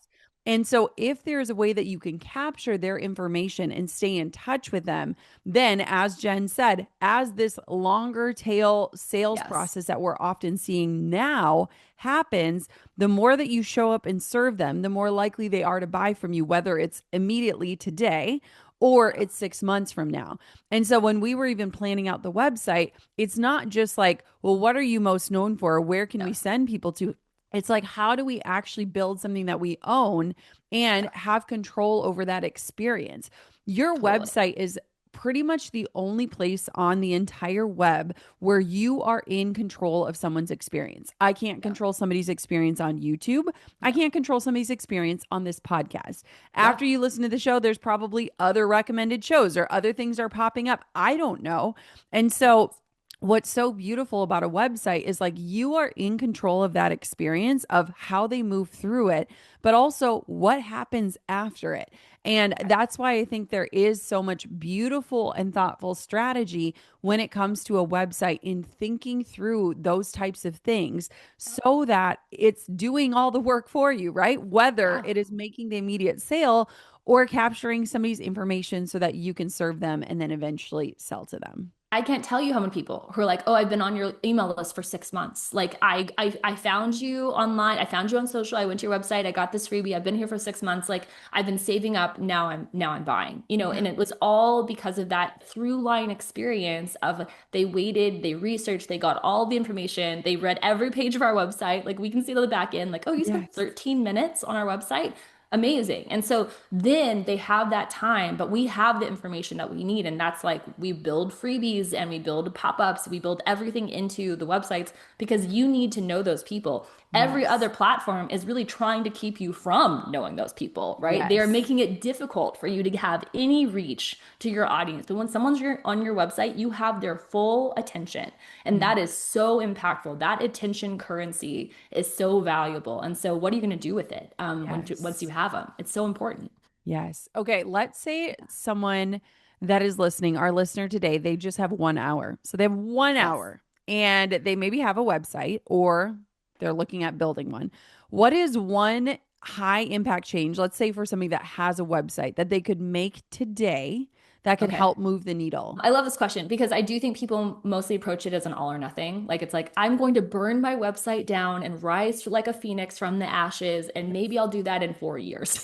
Speaker 1: And so, if there's a way that you can capture their information and stay in touch with them, then, as Jen said, as this longer tail sales
Speaker 2: Yes.
Speaker 1: process that we're often seeing now happens, the more that you show up and serve them, the more likely they are to buy from you, whether it's immediately today or
Speaker 2: Yeah.
Speaker 1: it's 6 months from now. And so, when we were even planning out the website, it's not just like, well, what are you most known for? Where can
Speaker 2: No.
Speaker 1: we send people to? It's like, how do we actually build something that we own and
Speaker 2: Yeah.
Speaker 1: have control over that experience? Your
Speaker 2: Totally.
Speaker 1: website is pretty much the only place on the entire web where you are in control of someone's experience. I can't
Speaker 2: Yeah.
Speaker 1: control somebody's experience on YouTube. I
Speaker 2: No.
Speaker 1: can't control somebody's experience on this podcast.
Speaker 2: Yeah.
Speaker 1: After you listen to the show, there's probably other recommended shows or other things are popping up. I don't know. And so,
Speaker 2: Yes.
Speaker 1: what's so beautiful about a website is like you are in control of that experience of how they move through it, but also what happens after it. And
Speaker 2: Right.
Speaker 1: that's why I think there is so much beautiful and thoughtful strategy when it comes to a website in thinking through those types of things so that it's doing all the work for you, right? Whether
Speaker 2: Yeah.
Speaker 1: it is making the immediate sale or capturing somebody's information so that you can serve them and then eventually sell to them.
Speaker 2: I can't tell you how many people who are like, "Oh, I've been on your email list for 6 months. Like, I found you online. I found you on social. I went to your website. I got this freebie. I've been here for 6 months. Like, I've been saving up. Now I'm buying. You know,
Speaker 1: Yeah.
Speaker 2: and it was all because of that through line experience of they waited, they researched, they got all the information, they read every page of our website. Like, we can see on the back end. Like, oh, you spent
Speaker 1: Yes.
Speaker 2: 13 minutes on our website. Amazing. And so then they have that time, but we have the information that we need. And that's like we build freebies and we build pop-ups, we build everything into the websites because you need to know those people. Every other
Speaker 1: Yes.
Speaker 2: platform is really trying to keep you from knowing those people, right? They are
Speaker 1: Yes.
Speaker 2: making it difficult for you to have any reach to your audience. But when on your website, you have their full attention. And
Speaker 1: Yeah.
Speaker 2: that is so impactful. That attention currency is so valuable. And so what are you going to do with it once you
Speaker 1: Yes.
Speaker 2: have them? It's so important.
Speaker 1: Yes. Okay. Let's say someone that is listening, our listener today, they just have 1 hour. So they have one
Speaker 2: Yes.
Speaker 1: hour and they maybe have a website or they're looking at building one. What is one high impact change, let's say for somebody that has a website that they could make today that could
Speaker 2: Okay.
Speaker 1: help move the needle?
Speaker 2: I love this question because I do think people mostly approach it as an all or nothing. Like it's like, I'm going to burn my website down and rise like a phoenix from the ashes, and maybe I'll do that in 4 years.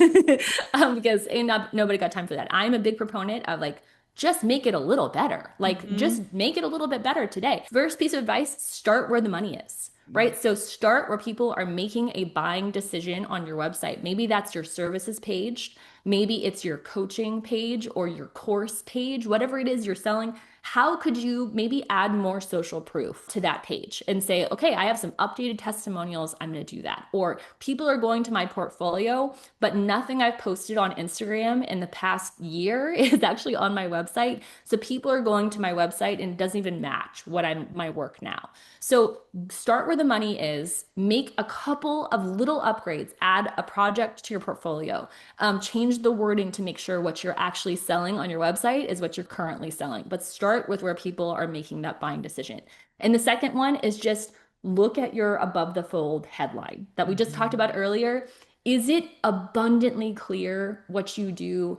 Speaker 2: Because ain't not, nobody got time for that. I'm a big proponent of like, just make it a little better. Like,
Speaker 1: Hmm.
Speaker 2: just make it a little bit better today. First piece of advice, start where the money is. Right.
Speaker 1: Yes.
Speaker 2: So start where people are making a buying decision on your website. Maybe that's your services page. Maybe it's your coaching page or your course page, whatever it is you're selling. how could you maybe add more social proof to that page and say, okay, I have some updated testimonials. I'm going to do that. Or people are going to my portfolio, but nothing I've posted on Instagram in the past year is actually on my website. So people are going to my website and it doesn't even match what I'm my work now. So start where the money is, make a couple of little upgrades, add a project to your portfolio, change the wording to make sure what you're actually selling on your website is what you're currently selling. But start with where people are making that buying decision. And the second one is just look at your above the fold headline that we just talked
Speaker 1: Mhm.
Speaker 2: about earlier. Is it abundantly clear what you do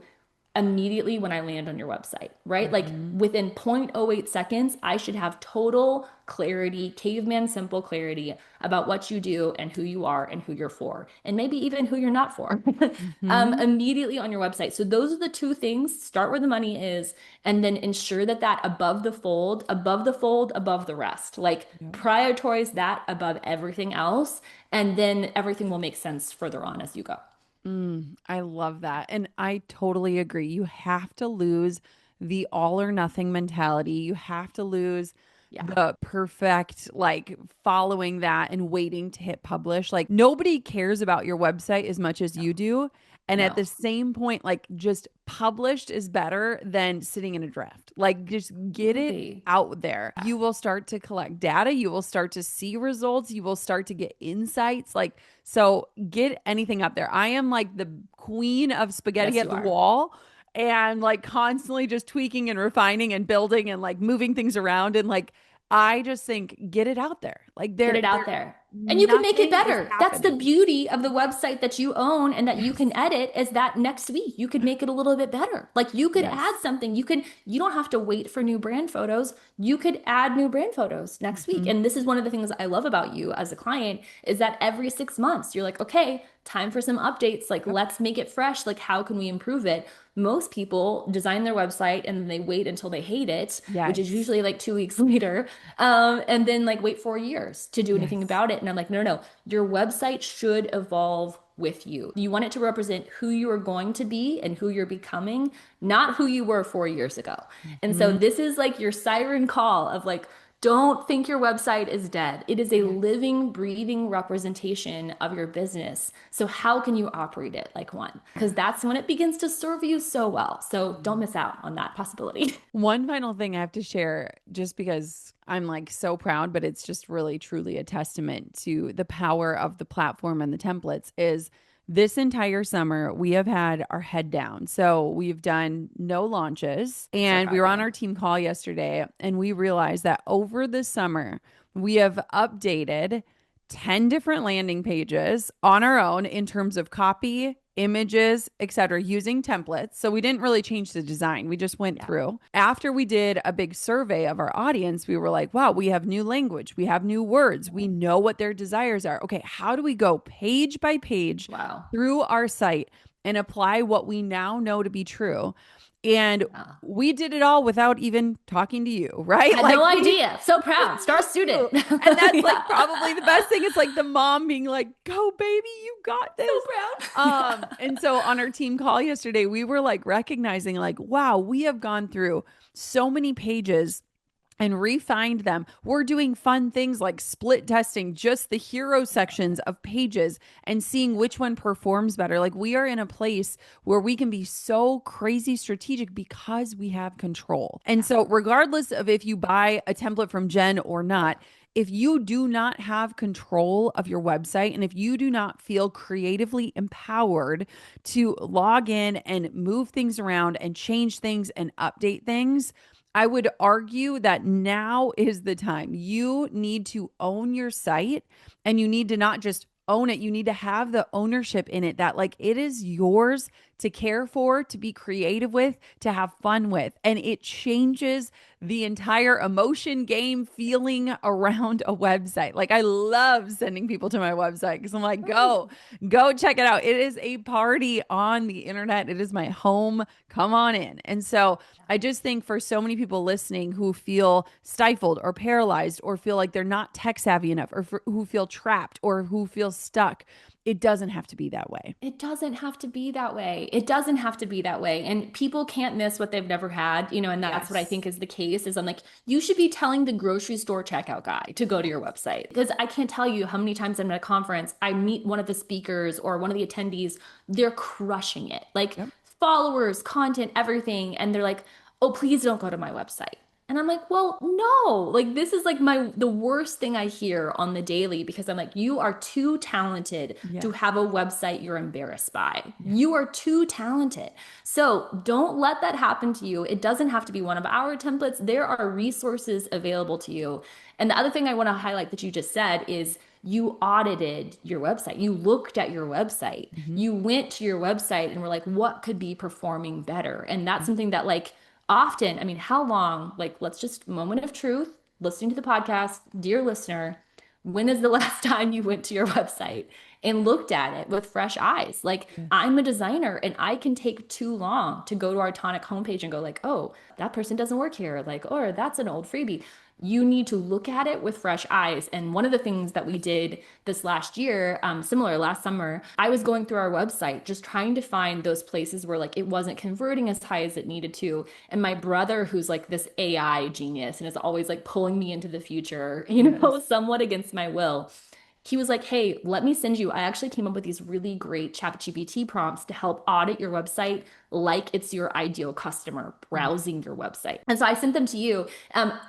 Speaker 2: immediately when I land on your website, right? Like
Speaker 1: Mhm.
Speaker 2: within 0.08 seconds, I should have total clarity, caveman simple clarity about what you do and who you are and who you're for, and maybe even who you're not for,
Speaker 1: Mhm.
Speaker 2: immediately on your website. So those are the two things. Start where the money is, and then ensure that that above the fold, above the fold, above the rest. Like
Speaker 1: Yep.
Speaker 2: prioritize that above everything else, and then everything will make sense further on as you go.
Speaker 1: I love that. And I totally agree. You have to lose the all or nothing mentality. You have to lose
Speaker 2: Yeah.
Speaker 1: the perfect, like following that and waiting to hit publish. Like nobody cares about your website as much as
Speaker 2: No,
Speaker 1: you do. And at
Speaker 2: no,
Speaker 1: the same point, like just published is better than sitting in a draft. Like just get it
Speaker 2: absolutely.
Speaker 1: out there. You will start to collect data. You will start to see results. You will start to get insights. Like, so get anything up there. I am like the queen of spaghetti
Speaker 2: Yes,
Speaker 1: at
Speaker 2: you
Speaker 1: the
Speaker 2: are.
Speaker 1: wall and like constantly just tweaking and refining and building and like moving things around. And like, I just think get it out there. Like
Speaker 2: Get it out
Speaker 1: there,
Speaker 2: there. And you can make it
Speaker 1: nothing is
Speaker 2: better. That's the
Speaker 1: happening.
Speaker 2: beauty of the website that you own and that you
Speaker 1: Yes.
Speaker 2: can edit is that next week you could make it a little bit better. Like you could add
Speaker 1: Yes.
Speaker 2: something. You don't have to wait for new brand photos. You could add new brand photos next week.
Speaker 1: Mhm.
Speaker 2: And this is one of the things I love about you as a client is that every 6 months you're like, okay, time for some updates. Like
Speaker 1: Yep.
Speaker 2: let's make it fresh. Like how can we improve it? Most people design their website and then they wait until they hate it, which is
Speaker 1: Yes.
Speaker 2: usually like 2 weeks later, and then like wait 4 years to do anything
Speaker 1: Yes.
Speaker 2: about it. And I'm like, no, no, no. Your website should evolve with you. You want it to represent who you are going to be and who you're becoming, not who you were 4 years ago. And so
Speaker 1: Mhm.
Speaker 2: this is like your siren call of like, don't think your website is dead. It is a
Speaker 1: Yes.
Speaker 2: living, breathing representation of your business. So, how can you operate it like one? Because that's when it begins to serve you so well. So, don't miss out on that possibility.
Speaker 1: One final thing I have to share, just because I'm like so proud, but it's just really truly a testament to the power of the platform and the templates, is this entire summer we have had our head down. So we've done no launches,
Speaker 2: So
Speaker 1: and we
Speaker 2: proud
Speaker 1: were
Speaker 2: of
Speaker 1: on
Speaker 2: you.
Speaker 1: our team call yesterday and we realized that over the summer we have updated 10 different landing pages on our own in terms of copy, images, etc., using templates. So we didn't really change the design. We just went
Speaker 2: Yeah.
Speaker 1: through. After we did a big survey of our audience, we were like, wow, we have new language, we have new words, we know what their desires are. Okay, how do we go page by page
Speaker 2: Wow.
Speaker 1: through our site and apply what we now know to be true? And
Speaker 2: Yeah.
Speaker 1: we did it all without even talking to you, right?
Speaker 2: Had
Speaker 1: Like
Speaker 2: no
Speaker 1: we
Speaker 2: idea. So
Speaker 1: just
Speaker 2: proud. Star
Speaker 1: knew.
Speaker 2: student.
Speaker 1: And that's like probably the
Speaker 2: Yeah.
Speaker 1: best thing. It's like the mom being like, go baby, you got
Speaker 2: So
Speaker 1: this.
Speaker 2: proud. Yeah.
Speaker 1: And so on our team call yesterday, we were like recognizing like, wow, we have gone through so many pages and refined them. We're doing fun things like split testing just the hero sections of pages and seeing which one performs better. Like we are in a place where we can be so crazy strategic because we have control. And so, regardless of if you buy a template from Jen or not, if you do not have control of your website and if you do not feel creatively empowered to log in and move things around and change things and update things, I would argue that now is the time. You need to own your site and you need to not just own it, you need to have the ownership in it that like it is yours to care for, to be creative with, to have fun with. And it changes the entire emotion game feeling around a website. Like I love sending people to my website because I'm like, go check it out. It is a party on the internet. It is my home. Come on in. And so I just think for so many people listening who feel stifled or paralyzed or feel like they're not tech savvy enough or who feel trapped or who feel stuck, it doesn't have to be that way.
Speaker 2: It doesn't have to be that way. It doesn't have to be that way. And people can't miss what they've never had, and that's what I think
Speaker 1: Yes.
Speaker 2: is the case is I'm like, you should be telling the grocery store checkout guy to go to your website. Because I can't tell you how many times I'm at a conference, I meet one of the speakers or one of the attendees, they're crushing it. Like
Speaker 1: Yep.
Speaker 2: followers, content, everything. And they're like, oh, please don't go to my website. And I'm like, well, no, like this is like the worst thing I hear on the daily because I'm like, you are too talented to
Speaker 1: Yes.
Speaker 2: have a website you're embarrassed by.
Speaker 1: Yes.
Speaker 2: You are too talented. So don't let that happen to you. It doesn't have to be one of our templates. There are resources available to you. And the other thing I want to highlight that you just said is you audited your website. You looked at your website.
Speaker 1: Mhm.
Speaker 2: You went to your website and were like, what could be performing better? And that's something that like often, I mean, how long, like, let's just moment of truth, listening to the podcast, dear listener, when is the last time you went to your website and looked at it with fresh eyes? Like,
Speaker 1: Yes.
Speaker 2: I'm a designer and I can take too long to go to our Tonic homepage and go like, oh, that person doesn't work here. Like, or that's an old freebie. You need to look at it with fresh eyes. And one of the things that we did this last year, similar last summer, I was going through our website, just trying to find those places where like it wasn't converting as high as it needed to. And my brother, who's like this AI genius and is always like pulling me into the future,
Speaker 1: Yes.
Speaker 2: somewhat against my will, he was like, hey, let me send you. I actually came up with these really great ChatGPT prompts to help audit your website like it's your ideal customer browsing your website. And so I sent them to you.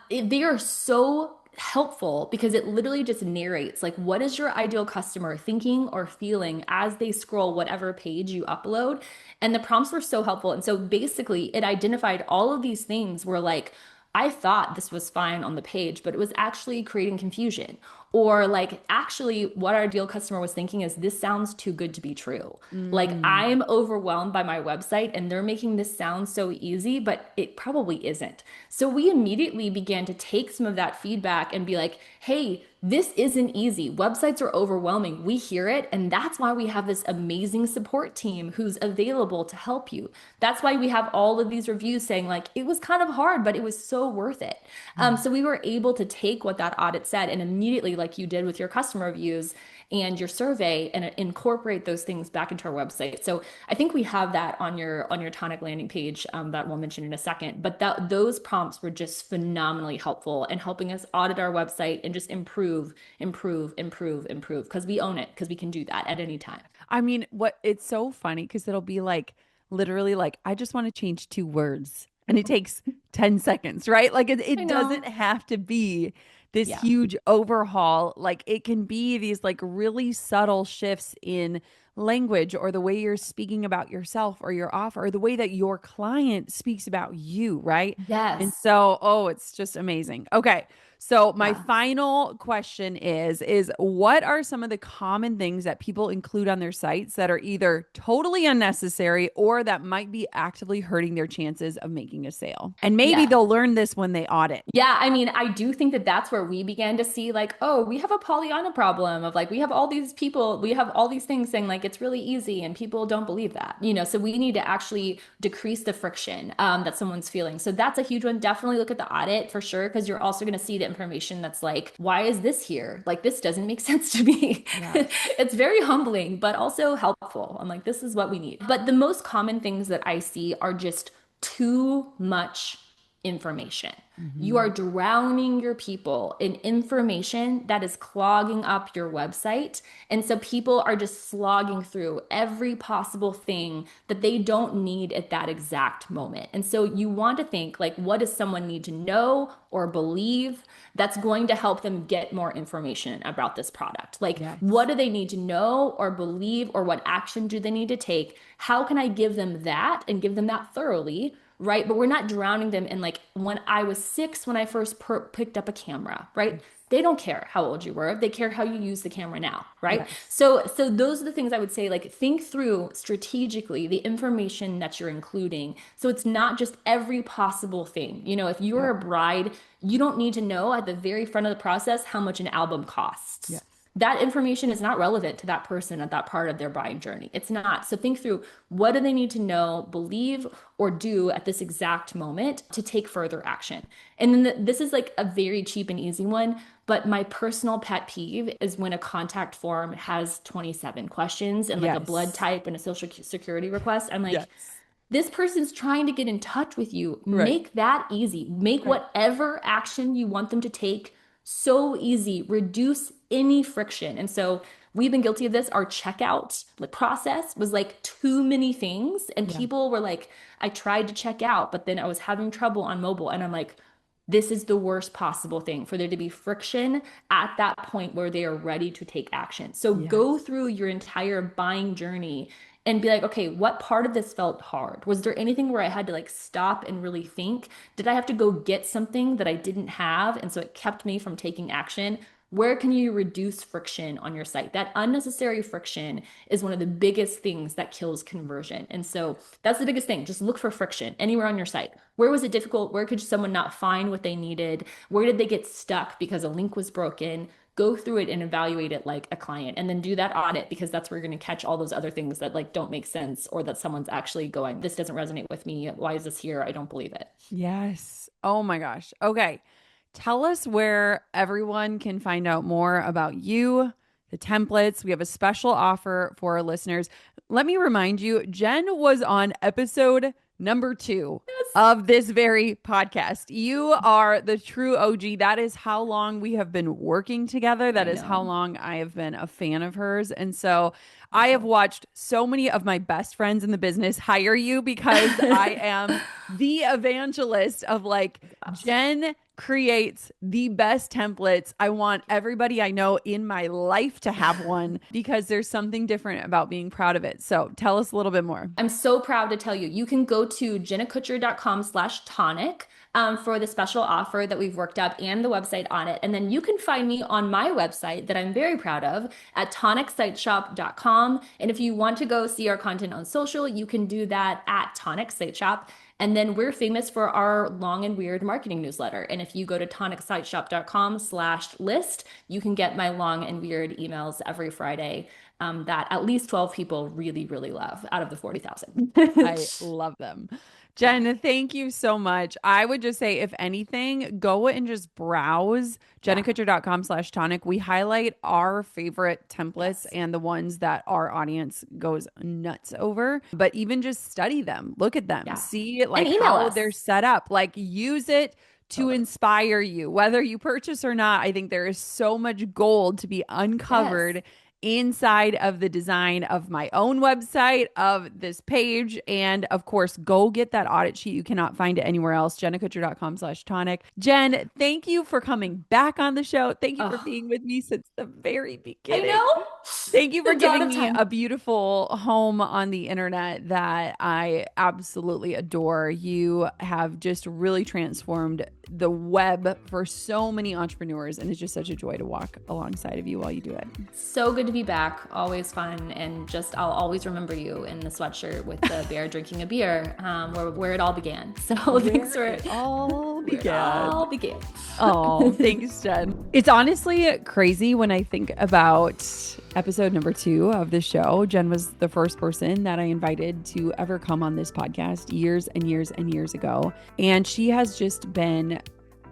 Speaker 2: They are so helpful because it literally just narrates like what is your ideal customer thinking or feeling as they scroll whatever page you upload. And the prompts were so helpful. And so basically it identified all of these things where like I thought this was fine on the page, but it was actually creating confusion. Or like actually what our ideal customer was thinking is this sounds too good to be true. Like
Speaker 1: Mm.
Speaker 2: I'm overwhelmed by my website and they're making this sound so easy, but it probably isn't. So we immediately began to take some of that feedback and be like, hey, this isn't easy. Websites are overwhelming. We hear it. And that's why we have this amazing support team who's available to help you. That's why we have all of these reviews saying, like, it was kind of hard, but it was so worth it.
Speaker 1: Mm.
Speaker 2: So we were able to take what that audit said and immediately, like you did with your customer reviews and your survey, and incorporate those things back into our website. So I think we have that on your Tonic landing page that we'll mention in a second. But those prompts were just phenomenally helpful in helping us audit our website and just improve, improve, improve, improve because we own it because we can do that at any time.
Speaker 1: I mean, what it's so funny because it'll be like literally like, I just want to change two words and it takes 10 seconds, right? Like
Speaker 2: I
Speaker 1: it doesn't
Speaker 2: know.
Speaker 1: have to be this
Speaker 2: Yeah.
Speaker 1: huge overhaul. Like it can be these like really subtle shifts in language or the way you're speaking about yourself or your offer or the way that your client speaks about you, right? And
Speaker 2: Yes.
Speaker 1: so, oh, it's just amazing. Okay. So my
Speaker 2: Yeah.
Speaker 1: final question is what are some of the common things that people include on their sites that are either totally unnecessary or that might be actively hurting their chances of making a sale? And maybe
Speaker 2: Yeah.
Speaker 1: they'll learn this when they audit.
Speaker 2: Yeah, I mean, I do think that that's where we began to see like, oh, we have a Pollyanna problem of like, we have all these people, we have all these things saying like it's really easy and people don't believe that, so we need to actually decrease the friction that someone's feeling. So that's a huge one. Definitely look at the audit for sure, because you're also going to see the information that's like, why is this here? Like, this doesn't make sense to me.
Speaker 1: Yes.
Speaker 2: It's very humbling, but also helpful. I'm like, this is what we need. But the most common things that I see are just too much information. You
Speaker 1: Hmm.
Speaker 2: are drowning your people in information that is clogging up your website. And so people are just slogging through every possible thing that they don't need at that exact moment. And so you want to think like, what does someone need to know or believe that's going to help them get more information about this product? Like,
Speaker 1: Yes.
Speaker 2: what do they need to know or believe, or what action do they need to take? How can I give them that and give them that thoroughly? Right? But we're not drowning them in like when I was 6 when I first picked up a camera, right? They don't care how old you were. They care how you use the camera now, right?
Speaker 1: Yes.
Speaker 2: So those are the things I would say, like think through strategically the information that you're including. So it's not just every possible thing. If you're
Speaker 1: Yep.
Speaker 2: a bride, you don't need to know at the very front of the process how much an album costs.
Speaker 1: Yes.
Speaker 2: that information is not relevant to that person at that part of their buying journey. It's not. So think through, what do they need to know, believe, or do at this exact moment to take further action. And then this is like a very cheap and easy one. But my personal pet peeve is when a contact form has 27 questions and like a blood
Speaker 1: Yes.
Speaker 2: type and a social security request. I'm like,
Speaker 1: Yes.
Speaker 2: this person's trying to get in touch with you.
Speaker 1: Right.
Speaker 2: Make that easy. Make
Speaker 1: Right.
Speaker 2: whatever action you want them to take so easy. Reduce any friction. And so we've been guilty of this. Our checkout process was like too many things. And
Speaker 1: Yeah.
Speaker 2: people were like, I tried to check out, but then I was having trouble on mobile. And I'm like, this is the worst possible thing, for there to be friction at that point where they are ready to take action. So go
Speaker 1: Yes.
Speaker 2: through your entire buying journey and be like, okay, what part of this felt hard? Was there anything where I had to like stop and really think? Did I have to go get something that I didn't have? And so it kept me from taking action. Where can you reduce friction on your site? That unnecessary friction is one of the biggest things that kills conversion. And so that's the biggest thing. Just look for friction anywhere on your site. Where was it difficult? Where could someone not find what they needed? Where did they get stuck because a link was broken? Go through it and evaluate it like a client, and then do that audit, because that's where you're going to catch all those other things that like don't make sense, or that someone's actually going, this doesn't resonate with me. Why is this here? I don't believe it.
Speaker 1: Yes. Oh my gosh. Okay. Tell us where everyone can find out more about you, the templates. We have a special offer for our listeners. Let me remind you, Jen was on episode number 2
Speaker 2: Yes.
Speaker 1: of this very podcast. You are the true OG. That is how long we have been working together. That
Speaker 2: I
Speaker 1: is how
Speaker 2: know.
Speaker 1: long I have been a fan of hers. And so I have
Speaker 2: Beautiful.
Speaker 1: watched so many of my best friends in the business hire you because I am the evangelist of like,
Speaker 2: Yes.
Speaker 1: Jen creates the best templates. I want everybody I know in my life to have one because there's something different about being proud of it. So tell us a little bit more.
Speaker 2: I'm so proud to tell you, you can go to jennakutcher.com/tonic for the special offer that we've worked up and the website on it. And then you can find me on my website that I'm very proud of at tonicsiteshop.com. And if you want to go see our content on social, you can do that at Tonic Site Shop. And then we're famous for our long and weird marketing newsletter. And if you go to tonicsiteshop.com/list, you can get my long and weird emails every Friday that at least 12 people really, really love out of the 40,000.
Speaker 1: I love them. Jen, thank you so much. I would just say, if anything, go and just browse
Speaker 2: Yeah.
Speaker 1: jennakutcher.com/tonic. We highlight our favorite templates
Speaker 2: Yes.
Speaker 1: and the ones that our audience goes nuts over. But even just study them, look at them,
Speaker 2: Yeah.
Speaker 1: see
Speaker 2: And
Speaker 1: like
Speaker 2: email
Speaker 1: how they're
Speaker 2: us.
Speaker 1: set up, like use it to
Speaker 2: Totally.
Speaker 1: inspire you, whether you purchase or not. I think there is so much gold to be
Speaker 2: Yes.
Speaker 1: uncovered inside of the design of my own website, of this page. And of course, go get that audit sheet. You cannot find it anywhere else. jennakutcher.com/tonic. Jen, thank you for coming back on the show. Thank you for
Speaker 2: Oh,
Speaker 1: being with me since the very
Speaker 2: I
Speaker 1: beginning.
Speaker 2: know.
Speaker 1: Thank you for
Speaker 2: The dawn
Speaker 1: giving
Speaker 2: of
Speaker 1: me a
Speaker 2: time.
Speaker 1: beautiful home on the internet that I absolutely adore. You have just really transformed the web for so many entrepreneurs, and it's just such a joy to walk alongside of you while you do it.
Speaker 2: So good to be back. Always fun. And just, I'll always remember you in the sweatshirt with the bear drinking a beer, where it all began. So thanks
Speaker 1: Where
Speaker 2: for
Speaker 1: it all
Speaker 2: where it
Speaker 1: began.
Speaker 2: all began.
Speaker 1: Oh, thanks, Jen. It's honestly crazy when I think about episode number 2 of the show. Jen was the first person that I invited to ever come on this podcast years and years and years ago. And she has just been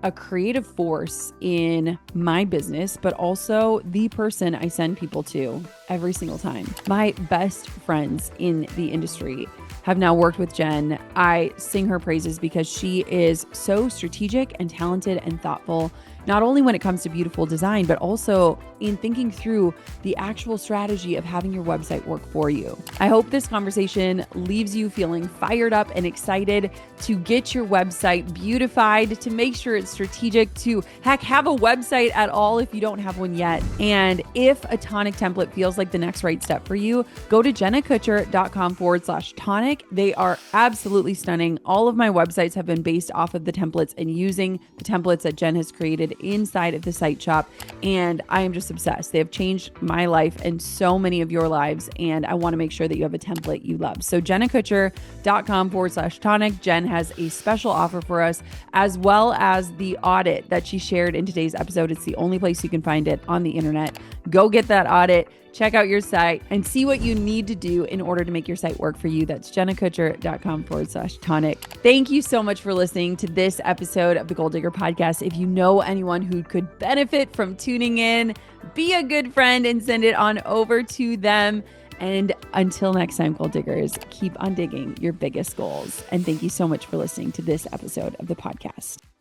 Speaker 1: a creative force in my business, but also the person I send people to every single time. My best friends in the industry have now worked with Jen. I sing her praises because she is so strategic and talented and thoughtful, not only when it comes to beautiful design, but also in thinking through the actual strategy of having your website work for you. I hope this conversation leaves you feeling fired up and excited to get your website beautified, to make sure it's strategic, to heck, have a website at all if you don't have one yet. And if a tonic template feels like the next right step for you, go to jennakutcher.com/tonic. They are absolutely stunning. All of my websites have been based off of the templates and using the templates that Jen has created inside of the site shop. And I am just obsessed. They have changed my life and so many of your lives. And I want to make sure that you have a template you love. So jennakutcher.com/tonic. Jen has a special offer for us, as well as the audit that she shared in today's episode. It's the only place you can find it on the internet. Go get that audit, check out your site, and see what you need to do in order to make your site work for you. That's jennakutcher.com/tonic. Thank you so much for listening to this episode of the Goal Digger Podcast. If you know anyone who could benefit from tuning in, be a good friend and send it on over to them. And until next time, Goal Diggers, keep on digging your biggest goals. And thank you so much for listening to this episode of the podcast.